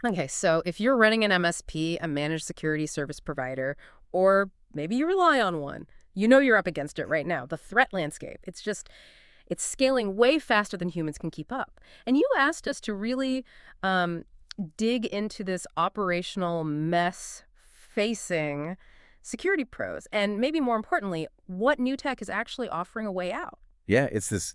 Okay, so if you're running an MSP, a managed security service provider, or maybe you rely on one, you know you're up against it right now. The threat landscape, it's scaling way faster than humans can keep up. And you asked us to really um, dig into this operational mess facing security pros, and maybe more importantly, what new tech is actually offering a way out. Yeah, it's this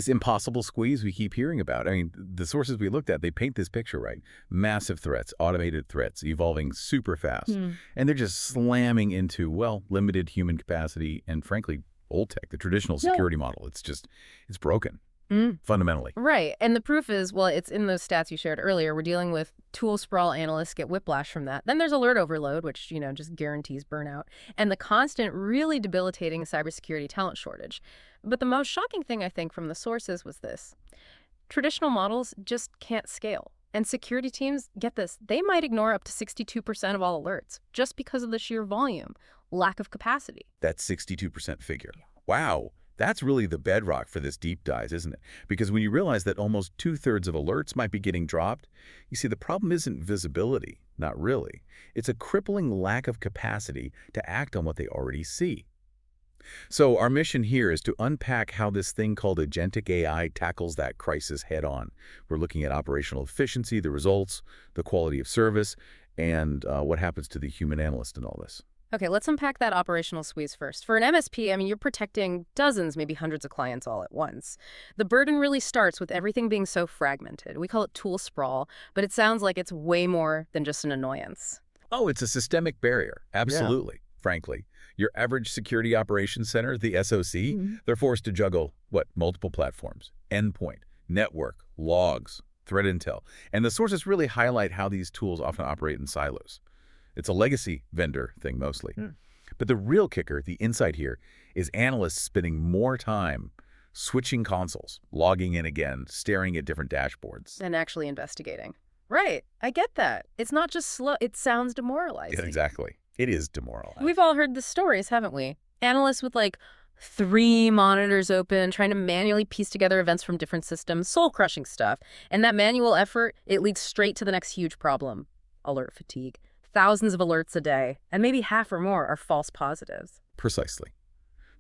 impossible squeeze we keep hearing about. I mean, the sources we looked at, they paint this picture, right? Massive threats, automated threats, evolving super fast. Hmm. And they're just slamming into, well, limited human capacity and frankly, old tech, the traditional Yeah. security model. It's broken, Mm. fundamentally. Right. And the proof is, well, it's in those stats you shared earlier. We're dealing with tool sprawl analysts get whiplash from that. Then there's alert overload, which, just guarantees burnout. And the constant, really debilitating cybersecurity talent shortage. But the most shocking thing, I think, from the sources was this. Traditional models just can't scale. And security teams, get this, they might ignore up to 62% of all alerts just because of the sheer volume, lack of capacity. That 62% figure. Wow. That's really the bedrock for this deep dive, isn't it? Because when you realize that almost two-thirds of alerts might be getting dropped, you see the problem isn't visibility, not really. It's a crippling lack of capacity to act on what they already see. So our mission here is to unpack how this thing called Agentic AI tackles that crisis head on. We're looking at operational efficiency, the results, the quality of service, and what happens to the human analyst in all this. Okay, let's unpack that operational squeeze first. For an MSP, I mean, you're protecting dozens, maybe hundreds of clients all at once. The burden really starts with everything being so fragmented. We call it tool sprawl, but it sounds like it's way more than just an annoyance. Oh, it's a systemic barrier. Yeah. Absolutely. Frankly, your average security operations center, the SOC, Mhm. they're forced to juggle, what, multiple platforms, endpoint, network, logs, threat intel. And the sources really highlight how these tools often operate in silos. It's a legacy vendor thing mostly. Hmm. But the real kicker, the insight here, is analysts spending more time switching consoles, logging in again, staring at different dashboards. And actually investigating. Right, I get that. It's not just slow, it sounds Yeah, demoralizing. exactly. It is demoralizing. We've all heard the stories, haven't we? Analysts with like 3 monitors open, trying to manually piece together events from different systems, soul-crushing stuff. And that manual effort, it leads straight to the next huge problem, alert fatigue. Thousands of alerts a day, and maybe half or more are false positives. Precisely.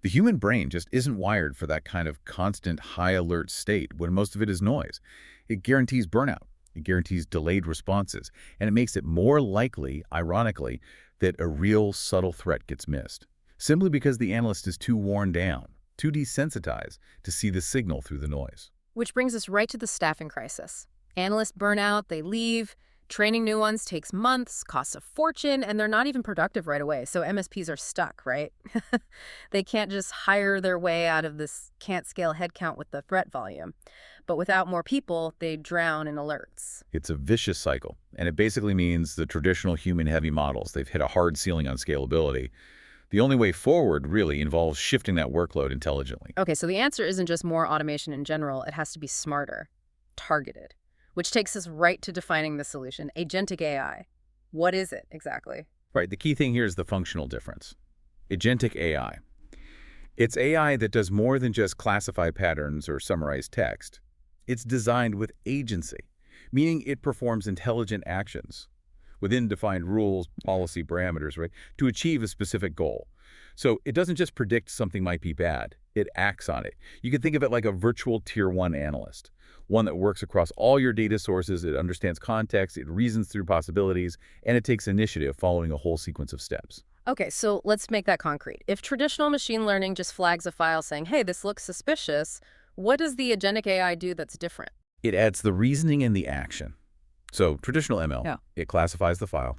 The human brain just isn't wired for that kind of constant high alert state when most of it is noise. It guarantees burnout. It guarantees delayed responses. And it makes it more likely, ironically, that a real subtle threat gets missed. Simply because the analyst is too worn down, too desensitized to see the signal through the noise. Which brings us right to the staffing crisis. Analysts burn out, they leave. Training new ones takes months, costs a fortune, and they're not even productive right away. So MSPs are stuck, right? They can't just hire their way out of this can't scale headcount with the threat volume. But without more people, they drown in alerts. It's a vicious cycle, and it basically means the traditional human-heavy models, they've hit a hard ceiling on scalability. The only way forward really involves shifting that workload intelligently. Okay, so the answer isn't just more automation in general. It has to be smarter, targeted, which takes us right to defining the solution, agentic AI. What is it exactly? Right, the key thing here is the functional difference. Agentic AI. It's AI that does more than just classify patterns or summarize text. It's designed with agency, meaning it performs intelligent actions within defined rules, policy parameters, right, to achieve a specific goal. So it doesn't just predict something might be bad, it acts on it. You can think of it like a virtual tier 1 analyst, one that works across all your data sources, it understands context, it reasons through possibilities, and it takes initiative following a whole sequence of steps. Okay, so let's make that concrete. If traditional machine learning just flags a file saying, hey, this looks suspicious, what does the agentic AI do that's different? It adds the reasoning and the action. So traditional ML, Yeah. it classifies the file.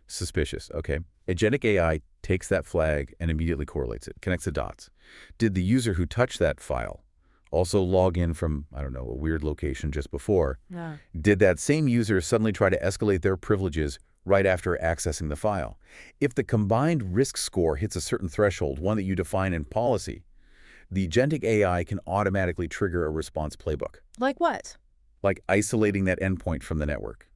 Suspicious, okay. Agentic AI takes that flag and immediately correlates it, connects the dots. Did the user who touched that file also log in from, I don't know, a weird location just before? Yeah. Did that same user suddenly try to escalate their privileges right after accessing the file? If the combined risk score hits a certain threshold, one that you define in policy, the agentic AI can automatically trigger a response playbook, Like what? like isolating that endpoint from the network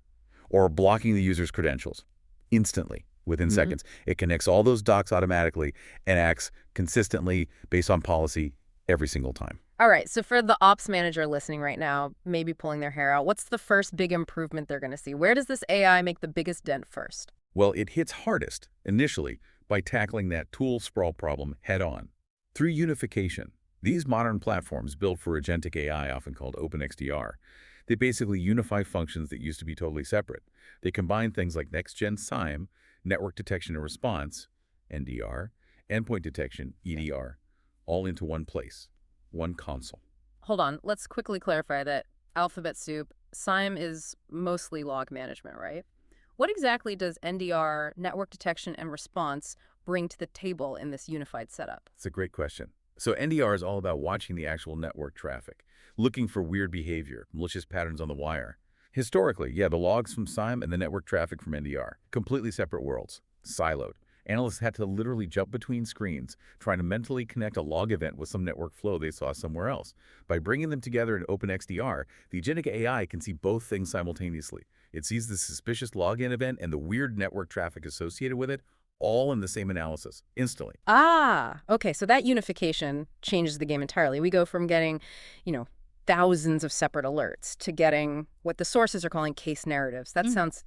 or blocking the user's credentials instantly within seconds. It connects all those docs automatically and acts consistently based on policy every single time. All right, so for the ops manager listening right now, maybe pulling their hair out, what's the first big improvement they're going to see? Where does this AI make the biggest dent first? Well, it hits hardest, initially, by tackling that tool sprawl problem head-on. Through unification, these modern platforms built for agentic AI, often called Open XDR, they basically unify functions that used to be totally separate. They combine things like next-gen SIEM, network detection and response, NDR, endpoint detection, EDR, all into one place, one console. Hold on, let's quickly clarify that alphabet soup, SIEM is mostly log management, right? What exactly does NDR, network detection and response, bring to the table in this unified setup? It's a great question. So NDR is all about watching the actual network traffic, looking for weird behavior, malicious patterns on the wire. Historically, yeah, the logs from SIEM and the network traffic from NDR, completely separate worlds, siloed. Analysts had to literally jump between screens, trying to mentally connect a log event with some network flow they saw somewhere else. By bringing them together in OpenXDR, the agentic AI can see both things simultaneously. It sees the suspicious login event and the weird network traffic associated with it, all in the same analysis, instantly. Ah, okay, so that unification changes the game entirely. We go from getting, you know, thousands of separate alerts to getting what the sources are calling case narratives. That sounds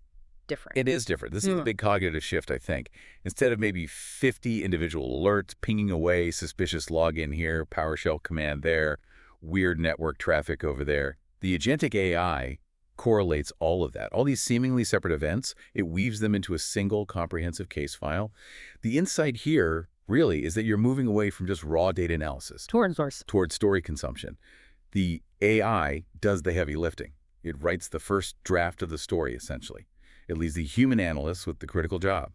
different. It is different. This is a big cognitive shift, I think. Instead of maybe 50 individual alerts pinging away, suspicious login here, PowerShell command there, weird network traffic over there, the agentic AI correlates all of that. All these seemingly separate events, it weaves them into a single comprehensive case file. The insight here really is that you're moving away from just raw data analysis Toward source. towards story consumption. The AI does the heavy lifting. It writes the first draft of the story, essentially. It leaves the human analyst with the critical job.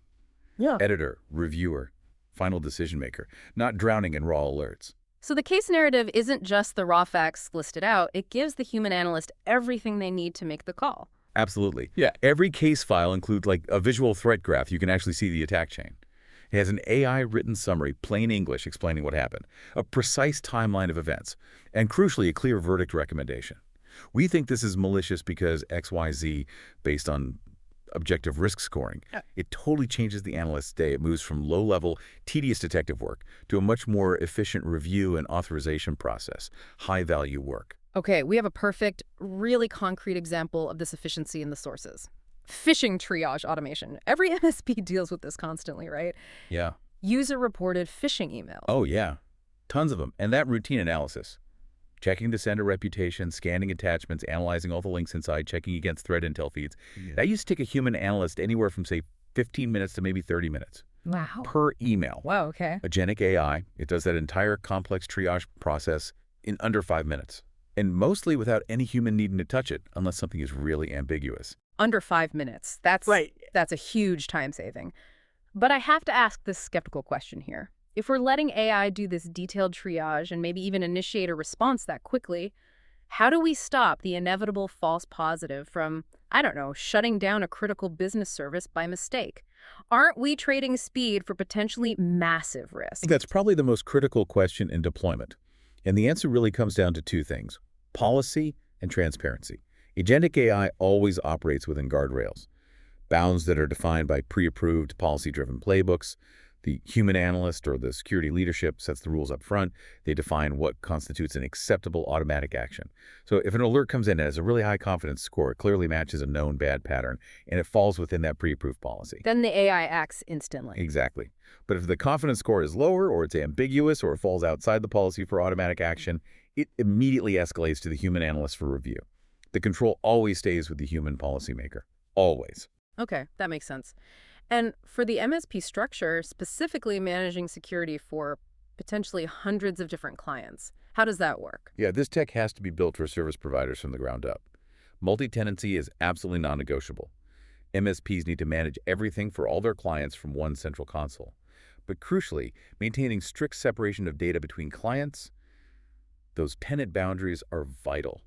Yeah. Editor, reviewer, final decision maker, not drowning in raw alerts. So the case narrative isn't just the raw facts listed out. It gives the human analyst everything they need to make the call. Absolutely. Yeah, every case file includes like a visual threat graph. You can actually see the attack chain. It has an AI-written summary, plain English, explaining what happened, a precise timeline of events, and crucially, a clear verdict recommendation. We think this is malicious because XYZ, based on objective risk scoring. It totally changes the analyst's day. It moves from low-level, tedious detective work to a much more efficient review and authorization process, high-value work. Okay, we have a perfect, really concrete example of this efficiency in the sources. Phishing triage automation. Every MSP deals with this constantly, right? Yeah. User-reported phishing emails. Oh, yeah. Tons of them. And that routine analysis. Checking the sender reputation, scanning attachments, analyzing all the links inside, checking against threat intel feeds. Yeah. That used to take a human analyst anywhere from, say, 15 minutes to maybe 30 minutes. Wow. Per email. Wow, okay. Agentic AI, it does that entire complex triage process in under 5 minutes. And mostly without any human needing to touch it, unless something is really ambiguous. Under 5 minutes. That's a huge time saving. But I have to ask this skeptical question here. If we're letting AI do this detailed triage and maybe even initiate a response that quickly, how do we stop the inevitable false positive from, I don't know, shutting down a critical business service by mistake? Aren't we trading speed for potentially massive risk? That's probably the most critical question in deployment. And the answer really comes down to two things: policy and transparency. Agentic AI always operates within guardrails, bounds that are defined by pre-approved policy-driven playbooks. The human analyst or the security leadership sets the rules up front. They define what constitutes an acceptable automatic action. So if an alert comes in and has a really high confidence score, it clearly matches a known bad pattern, and it falls within that pre-approved policy. Then the AI acts instantly. Exactly. But if the confidence score is lower, or it's ambiguous, or it falls outside the policy for automatic action, it immediately escalates to the human analyst for review. The control always stays with the human policymaker. Always. Okay, that makes sense. And for the MSP structure, specifically managing security for potentially hundreds of different clients, how does that work? Yeah, this tech has to be built for service providers from the ground up. Multi-tenancy is absolutely non-negotiable. MSPs need to manage everything for all their clients from one central console. But crucially, maintaining strict separation of data between clients, those tenant boundaries are vital.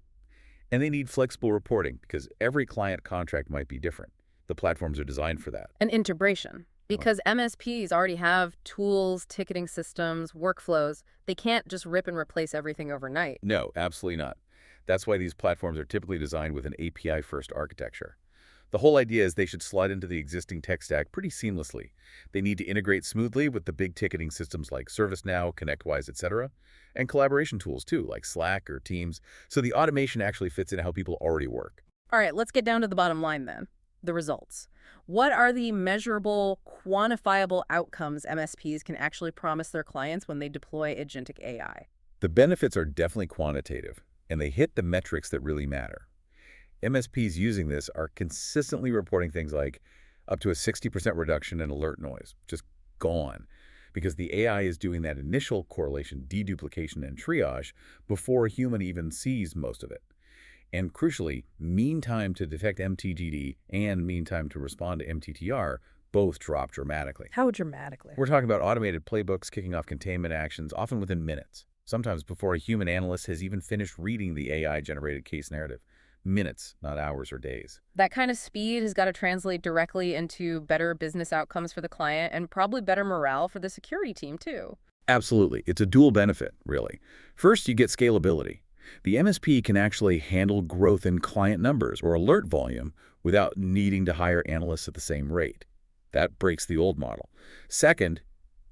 And they need flexible reporting because every client contract might be different. The platforms are designed for that. And integration. Because MSPs already have tools, ticketing systems, workflows. They can't just rip and replace everything overnight. No, absolutely not. That's why these platforms are typically designed with an API-first architecture. The whole idea is they should slide into the existing tech stack pretty seamlessly. They need to integrate smoothly with the big ticketing systems like ServiceNow, ConnectWise, etc., and collaboration tools too, like Slack or Teams, so the automation actually fits into how people already work. All right, let's get down to the bottom line then, the results. What are the measurable, quantifiable outcomes MSPs can actually promise their clients when they deploy agentic AI? The benefits are definitely quantitative, and they hit the metrics that really matter. MSPs using this are consistently reporting things like up to a 60% reduction in alert noise, just gone, because the AI is doing that initial correlation, deduplication, and triage before a human even sees most of it. And crucially, mean time to detect MTTD and mean time to respond to MTTR both drop dramatically. How dramatically? We're talking about automated playbooks kicking off containment actions, often within minutes, sometimes before a human analyst has even finished reading the AI-generated case narrative. Minutes, not hours or days. That kind of speed has got to translate directly into better business outcomes for the client and probably better morale for the security team, too. Absolutely. It's a dual benefit, really. First, you get scalability. The MSP can actually handle growth in client numbers or alert volume without needing to hire analysts at the same rate. That breaks the old model. Second,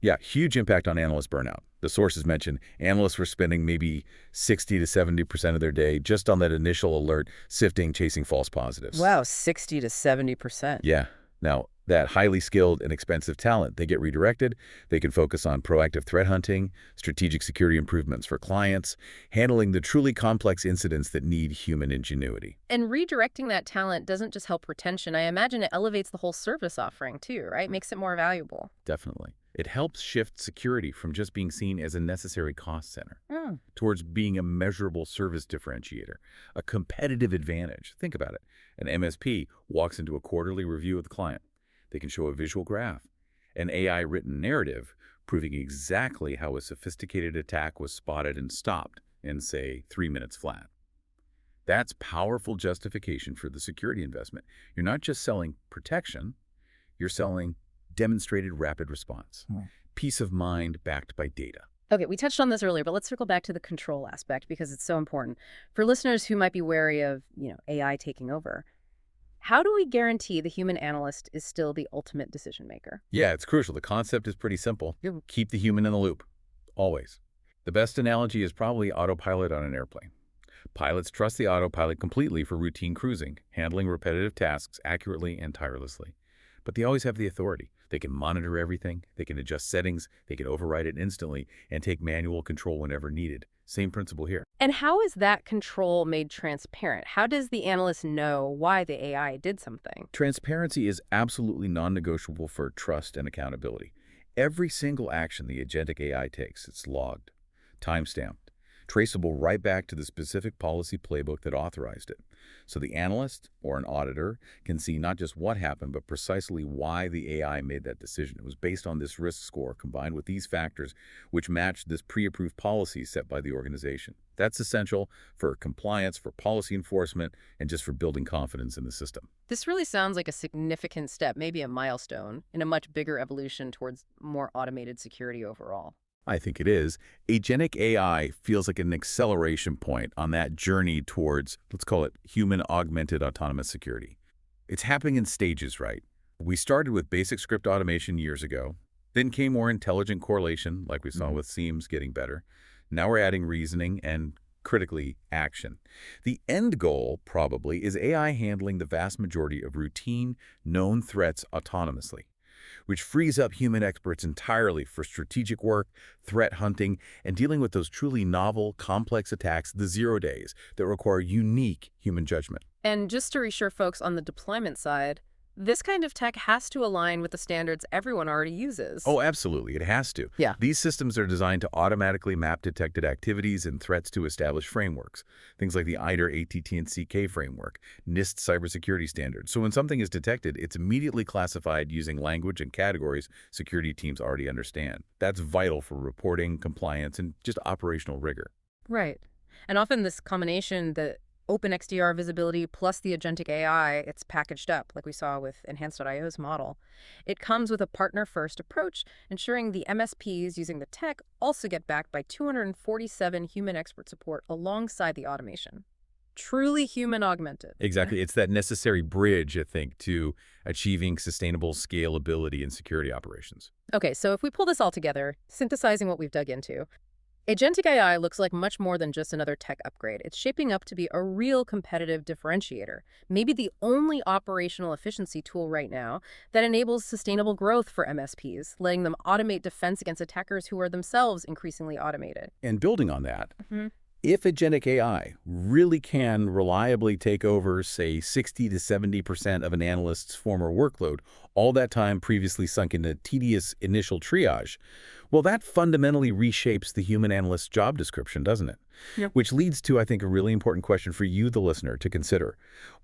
yeah, huge impact on analyst burnout. The sources mentioned analysts were spending maybe 60 to 70% of their day just on that initial alert, sifting, chasing false positives. Wow, 60 to 70%. Yeah. Now, that highly skilled and expensive talent, they get redirected. They can focus on proactive threat hunting, strategic security improvements for clients, handling the truly complex incidents that need human ingenuity. And redirecting that talent doesn't just help retention. I imagine it elevates the whole service offering, too, right? Makes it more valuable. Definitely. It helps shift security from just being seen as a necessary cost center towards being a measurable service differentiator, a competitive advantage. Think about it. An MSP walks into a quarterly review with the client. They can show a visual graph, an AI-written narrative proving exactly how a sophisticated attack was spotted and stopped in, say, 3 minutes flat. That's powerful justification for the security investment. You're not just selling protection, you're selling demonstrated rapid response, peace of mind backed by data. Okay, we touched on this earlier, but let's circle back to the control aspect because it's so important. For listeners who might be wary of, AI taking over, how do we guarantee the human analyst is still the ultimate decision maker? Yeah, it's crucial. The concept is pretty simple. Keep the human in the loop, always. The best analogy is probably autopilot on an airplane. Pilots trust the autopilot completely for routine cruising, handling repetitive tasks accurately and tirelessly. But they always have the authority. They can monitor everything, they can adjust settings, they can override it instantly, and take manual control whenever needed. Same principle here. And how is that control made transparent? How does the analyst know why the AI did something? Transparency is absolutely non-negotiable for trust and accountability. Every single action the agentic AI takes, it's logged, time-stamped, traceable right back to the specific policy playbook that authorized it. So the analyst or an auditor can see not just what happened, but precisely why the AI made that decision. It was based on this risk score combined with these factors, which matched this pre-approved policy set by the organization. That's essential for compliance, for policy enforcement, and just for building confidence in the system. This really sounds like a significant step, maybe a milestone, in a much bigger evolution towards more automated security overall. I think it is. Agentic AI feels like an acceleration point on that journey towards, let's call it, human-augmented autonomous security. It's happening in stages, right? We started with basic script automation years ago. Then came more intelligent correlation, like we saw with SIEMs getting better. Now we're adding reasoning and, critically, action. The end goal, probably, is AI handling the vast majority of routine, known threats autonomously, which frees up human experts entirely for strategic work, threat hunting, and dealing with those truly novel, complex attacks, the 0 days, that require unique human judgment. And just to reassure folks on the deployment side, this kind of tech has to align with the standards everyone already uses. Oh, absolutely. It has to. Yeah. These systems are designed to automatically map detected activities and threats to established frameworks, things like the IDER ATT and CK framework, NIST cybersecurity standards. So when something is detected, it's immediately classified using language and categories security teams already understand. That's vital for reporting, compliance, and just operational rigor. Right. And often this combination, the Open XDR visibility plus the agentic AI, it's packaged up, like we saw with Enhance.io's model. It comes with a partner-first approach, ensuring the MSPs using the tech also get backed by 247 human expert support alongside the automation. Truly human augmented. Exactly. It's that necessary bridge, I think, to achieving sustainable scalability in security operations. Okay, so if we pull this all together, synthesizing what we've dug into, Agentic AI looks like much more than just another tech upgrade. It's shaping up to be a real competitive differentiator, maybe the only operational efficiency tool right now that enables sustainable growth for MSPs, letting them automate defense against attackers who are themselves increasingly automated. And building on that, Hmm. if agentic AI really can reliably take over, say, 60 to 70% of an analyst's former workload, all that time previously sunk into tedious initial triage, well, that fundamentally reshapes the human analyst's job description, doesn't it? Yep. Which leads to, I think, a really important question for you, the listener, to consider.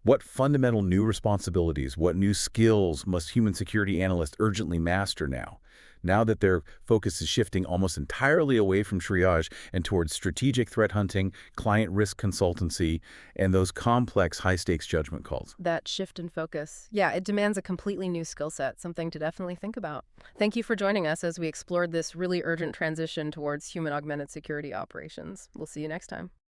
What fundamental new responsibilities, what new skills must human security analysts urgently master now? Now that their focus is shifting almost entirely away from triage and towards strategic threat hunting, client risk consultancy, and those complex high-stakes judgment calls. That shift in focus. Yeah, it demands a completely new skill set, something to definitely think about. Thank you for joining us as we explored this really urgent transition towards human augmented security operations. We'll see you next time.